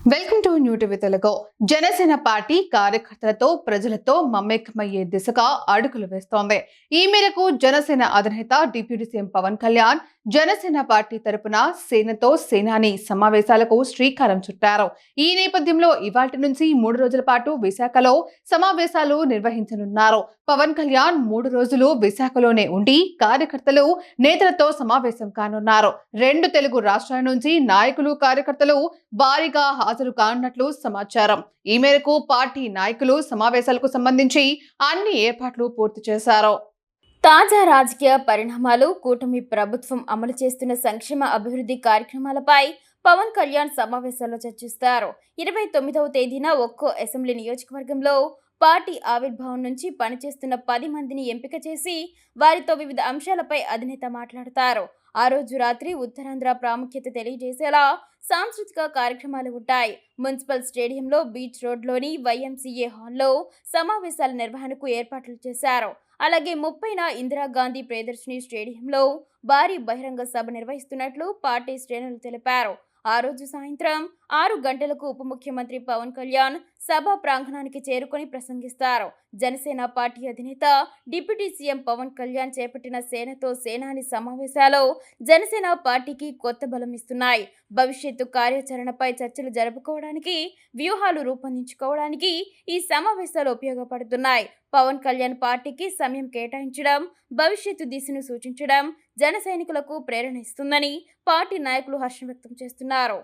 Welcome to new TV Telugu. Janasena party కార్యకర్తలతో ప్రజలతో మమేకమయ్యే దిశగా అడుగులు వేస్తోంది. ఈ మేరకు జనసేన అధినేత deputy CM Pawan Kalyan Janasena party తరపున సేనతో సేనాని సమావేశాలకు శ్రీకారం చుట్టారు. ఈ నేపథ్యంలో ఇవాల్టి నుంచి 3 రోజుల పాటు విశాఖలో సమావేశాలు నిర్వహించనున్నారు. పవన్ కళ్యాణ్ 3 రోజులు విశాఖలోనే ఉండి కార్యకర్తలు నేతలతో సమావేశం కానున్నారు. 2 తెలుగు రాష్ట్రాల నుంచి నాయకులు కార్యకర్తలు భారీగా హాజరు కానున్నట్లు సమాచారం. ఈ మేరకు పార్టీ నాయకులు సమావేశాలకు సంబంధించి అన్ని ఏర్పాట్లు పూర్తి చేశారు. తాజా రాజకీయ పరిణామాలు, కూటమి ప్రభుత్వం అమలు చేస్తున్న సంక్షేమ అభివృద్ధి కార్యక్రమాలపై పవన్ కళ్యాణ్ సమావేశాల్లో చర్చిస్తారు. 29వ తేదీన ఒక్కో అసెంబ్లీ నియోజకవర్గంలో పార్టీ ఆవిర్భావం నుంచి పనిచేస్తున్న 10 మందిని ఎంపిక చేసి వారితో వివిధ అంశాలపై అధినేత మాట్లాడతారు. ఆ రోజు రాత్రి ఉత్తరాంధ్ర ప్రాముఖ్యత తెలియజేసేలా సాంస్కృతిక కార్యక్రమాలు ఉంటాయి. మున్సిపల్ స్టేడియంలో, బీచ్ రోడ్లోని వైఎంసీఏ హాల్లో సమావేశాల నిర్వహణకు ఏర్పాట్లు చేశారు. అలాగే 30న ఇందిరాగాంధీ ప్రియదర్శిని స్టేడియంలో భారీ బహిరంగ సభ నిర్వహిస్తున్నట్లు పార్టీ శ్రేణులు తెలిపారు. ఆ రోజు సాయంత్రం 6 గంటలకు ఉప ముఖ్యమంత్రి పవన్ కళ్యాణ్ సభా ప్రాంగణానికి చేరుకొని ప్రసంగిస్తారు. జనసేన పార్టీ అధినేత డిప్యూటీ సీఎం పవన్ కళ్యాణ్ చేపట్టిన సేనతో సేనాని సమావేశాలు జనసేన పార్టీకి కొత్త బలం ఇస్తున్నాయి. భవిష్యత్తు కార్యాచరణపై చర్చలు జరుపుకోవడానికి, వ్యూహాలు రూపొందించుకోవడానికి ఈ సమావేశాలు ఉపయోగపడుతున్నాయి. పవన్ కళ్యాణ్ పార్టీకి సమయం కేటాయించడం, భవిష్యత్తు దిశను సూచించడం జన సైనికులకు ప్రేరణ ఇస్తుందని పార్టీ నాయకులు హర్షం వ్యక్తం చేస్తున్నారు.